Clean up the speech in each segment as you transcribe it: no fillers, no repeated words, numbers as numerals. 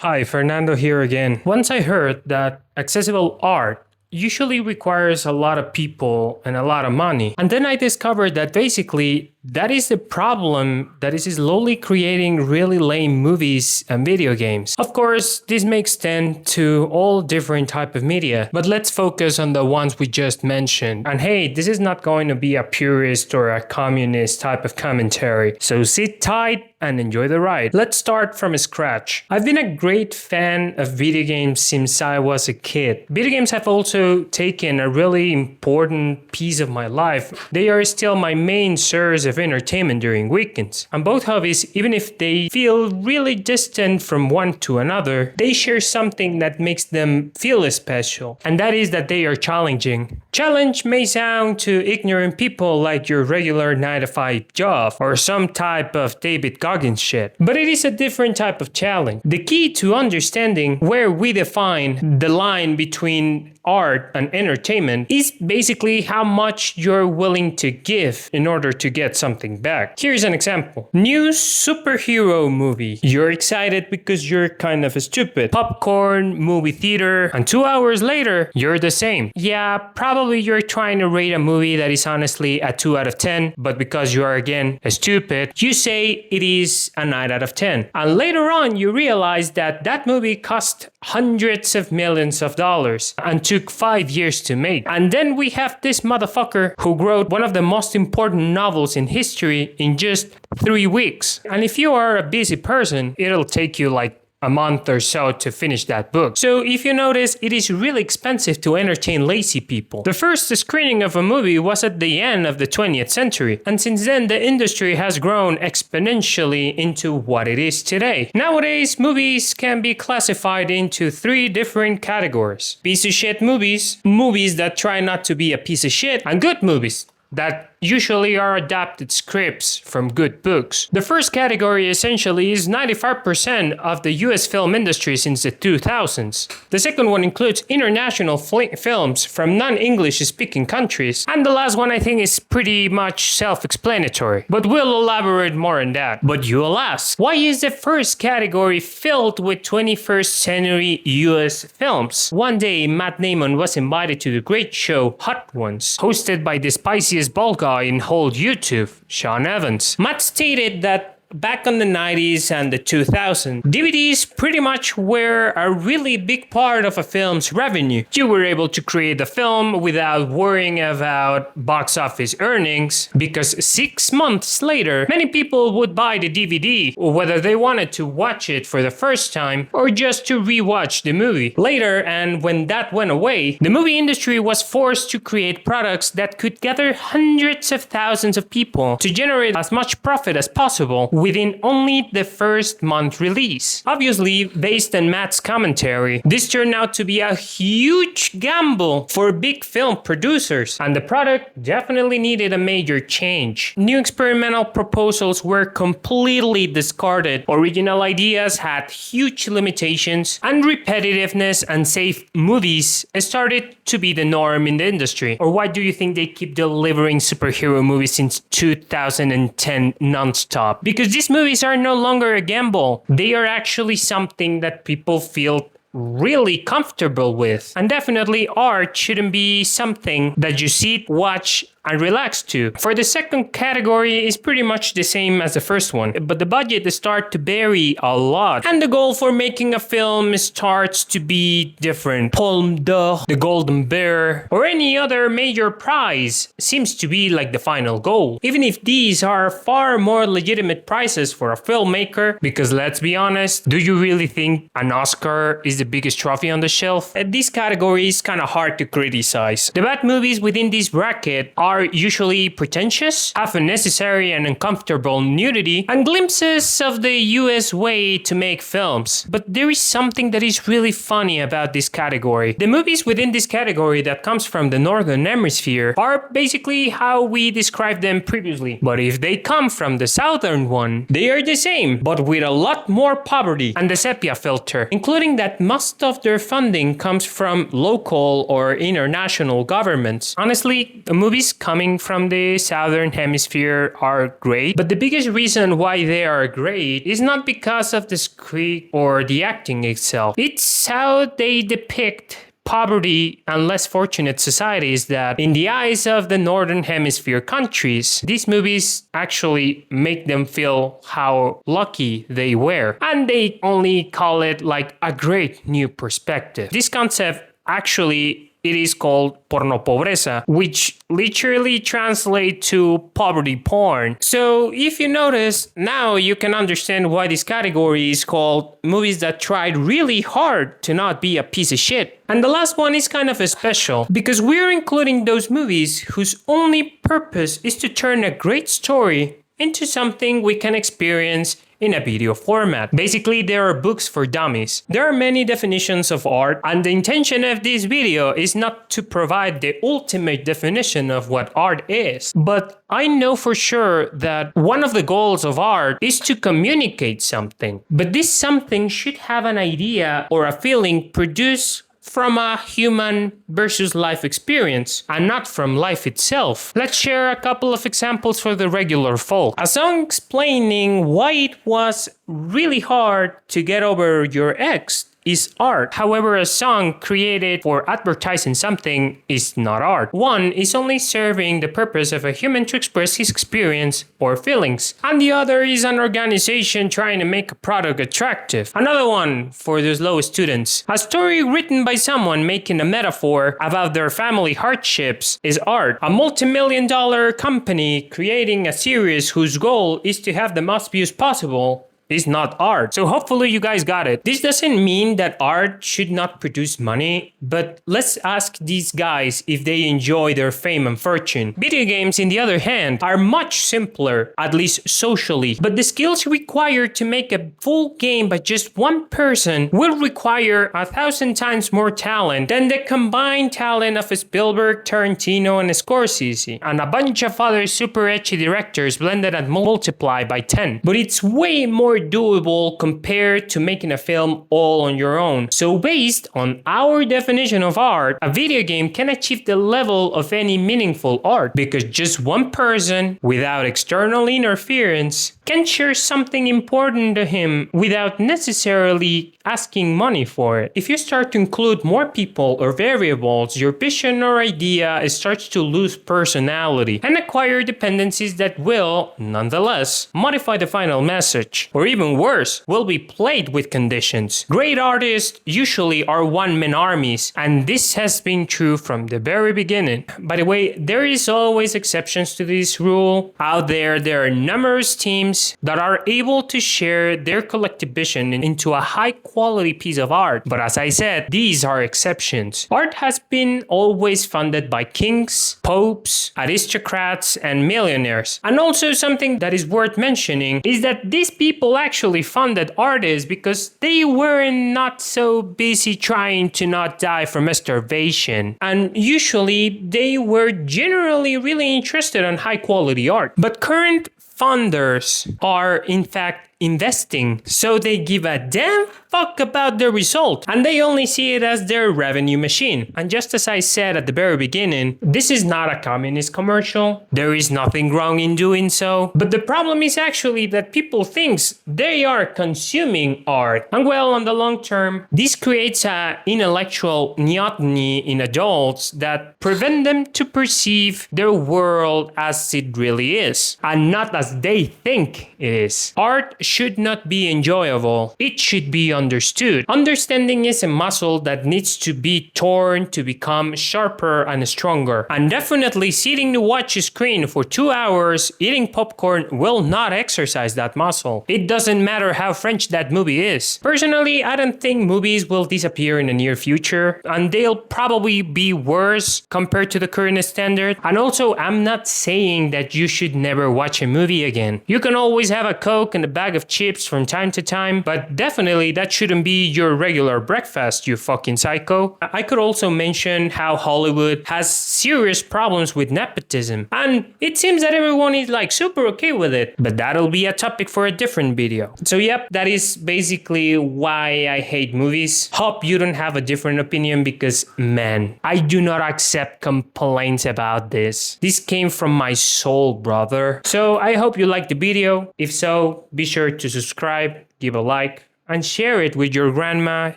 Hi, Fernando here again. Once I heard that accessible art usually requires a lot of people and a lot of money. And then I discovered that basically that is the problem that is slowly creating really lame movies and video games. Of course, this may extend to all different type of media, but let's focus on the ones we just mentioned. And hey, this is not going to be a purist or a communist type of commentary, so sit tight and enjoy the ride. Let's start from scratch. I've been a great fan of video games since I was a kid. Video games have also taken a really important piece of my life. They are still my main source of entertainment during weekends. And both hobbies, even if they feel really distant from one to another, they share something that makes them feel special. And that is that they are challenging. Challenge may sound to ignorant people like your regular 9-to-5 job or some type of David Goggins shit. But it is a different type of challenge. The key to understanding where we define the line between art and entertainment is basically how much you're willing to give in order to get something back. Here's an example. New superhero movie. You're excited because you're kind of stupid. Popcorn, movie theater, and 2 hours later, you're the same. Yeah, probably you're trying to rate a movie that is honestly a 2 out of 10, but because you are again stupid, you say it is a 9 out of 10. And later on, you realize that that movie cost hundreds of millions of dollars and took 5 years to make. And then we have this motherfucker who wrote one of the most important novels in history in just 3 weeks. And if you are a busy person, it'll take you like a month or so to finish that book. So if you notice, it is really expensive to entertain lazy people. The first screening of a movie was at the end of the 20th century, and since then the industry has grown exponentially into what it is today. Nowadays, movies can be classified into 3 different categories. Piece of shit movies, movies that try not to be a piece of shit, and good movies that usually are adapted scripts from good books. The first category essentially is 95% of the US film industry since the 2000s. The second one includes international films from non-English speaking countries. And the last one I think is pretty much self-explanatory, but we'll elaborate more on that. But you'll ask, why is the first category filled with 21st century US films? One day, Matt Damon was invited to the great show Hot Ones, hosted by the spiciest bald guy in whole YouTube, Sean Evans. Matt stated that back in the 90s and the 2000s, DVDs pretty much were a really big part of a film's revenue. You were able to create a film without worrying about box office earnings, because 6 months later, many people would buy the DVD, whether they wanted to watch it for the first time or just to rewatch the movie. Later, and when that went away, the movie industry was forced to create products that could gather hundreds of thousands of people to generate as much profit as possible within only the first month release. Obviously, based on Matt's commentary, this turned out to be a huge gamble for big film producers, and the product definitely needed a major change. New experimental proposals were completely discarded, original ideas had huge limitations, and repetitiveness and safe movies started to be the norm in the industry. Or why do you think they keep delivering superhero movies since 2010 non-stop? Because these movies are no longer a gamble. They are actually something that people feel really comfortable with. And definitely art shouldn't be something that you sit, watch, and relax to. For the second category is pretty much the same as the first one, but the budget starts to vary a lot, and the goal for making a film starts to be different. Palme d'Or, the Golden Bear, or any other major prize seems to be like the final goal, even if these are far more legitimate prizes for a filmmaker, because let's be honest, do you really think an Oscar is the biggest trophy on the shelf? This category is kind of hard to criticize. The bad movies within this bracket are usually pretentious, have unnecessary and uncomfortable nudity, and glimpses of the US way to make films. But there is something that is really funny about this category. The movies within this category that comes from the Northern Hemisphere are basically how we described them previously. But if they come from the Southern one, they are the same, but with a lot more poverty and the sepia filter, including that most of their funding comes from local or international governments. Honestly, the movies coming from the southern hemisphere are great, but the biggest reason why they are great is not because of the script or the acting itself. It's how they depict poverty and less fortunate societies that, in the eyes of the northern hemisphere countries, these movies actually make them feel how lucky they were. And they only call it like a great new perspective. This concept actually it is called porno pobreza, which literally translates to poverty porn. So if you notice, now you can understand why this category is called movies that tried really hard to not be a piece of shit. And the last one is kind of special because we're including those movies whose only purpose is to turn a great story into something we can experience in a video format. Basically, there are books for dummies. There are many definitions of art, and the intention of this video is not to provide the ultimate definition of what art is. But I know for sure that one of the goals of art is to communicate something. But this something should have an idea or a feeling produced from a human versus life experience and not from life itself. Let's share a couple of examples for the regular folk. A song explaining why it was really hard to get over your ex is art. However, a song created for advertising something is not art. One is only serving the purpose of a human to express his experience or feelings, and the other is an organization trying to make a product attractive. Another one for those low students. A story written by someone making a metaphor about their family hardships is art. A multi-million-dollar company creating a series whose goal is to have the most views possible is not art. So hopefully you guys got it. This doesn't mean that art should not produce money, but let's ask these guys if they enjoy their fame and fortune. Video games, on the other hand, are much simpler, at least socially, but the skills required to make a full game by just one person will require 1,000 times more talent than the combined talent of Spielberg, Tarantino, and Scorsese, and a bunch of other super ecchi directors blended and multiplied by 10. But it's way more doable compared to making a film all on your own. So based on our definition of art, a video game can achieve the level of any meaningful art because just one person, without external interference, can share something important to him without necessarily asking money for it. If you start to include more people or variables, your vision or idea starts to lose personality and acquire dependencies that will, nonetheless, modify the final message. Or even worse, will be played with conditions. Great artists usually are one-man armies, and this has been true from the very beginning. By the way, there is always exceptions to this rule. Out there are numerous teams that are able to share their collective vision into a high-quality piece of art. But as I said, these are exceptions. Art has been always funded by kings, popes, aristocrats, and millionaires. And also something that is worth mentioning is that these people actually funded artists because they were not so busy trying to not die from starvation. And usually they were generally really interested in high quality art. But current funders are in fact investing, so they give a damn fuck about the result and they only see it as their revenue machine. And just as I said at the very beginning, this is not a communist commercial. There is nothing wrong in doing so, but the problem is actually that people think they are consuming art, and well, on the long term this creates an intellectual neoteny in adults that prevent them to perceive their world as it really is and not as they think it is. Art should not be enjoyable. It should be understood. Understanding is a muscle that needs to be torn to become sharper and stronger. And definitely sitting to watch a screen for 2 hours eating popcorn will not exercise that muscle. It doesn't matter how French that movie is. Personally, I don't think movies will disappear in the near future, and they'll probably be worse compared to the current standard. And also, I'm not saying that you should never watch a movie again. You can always have a Coke and a bag of chips from time to time, but definitely that shouldn't be your regular breakfast, you fucking psycho. I could also mention how Hollywood has serious problems with nepotism, and it seems that everyone is like super okay with it, but that'll be a topic for a different video. So yep, that is basically why I hate movies. Hope you don't have a different opinion, because man, I do not accept complaints about this. This came from my soul, brother. So I hope you liked the video. If so, be sure to subscribe, give a like, and share it with your grandma,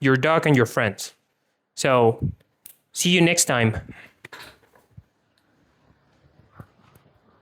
your dog, and your friends. So, see you next time.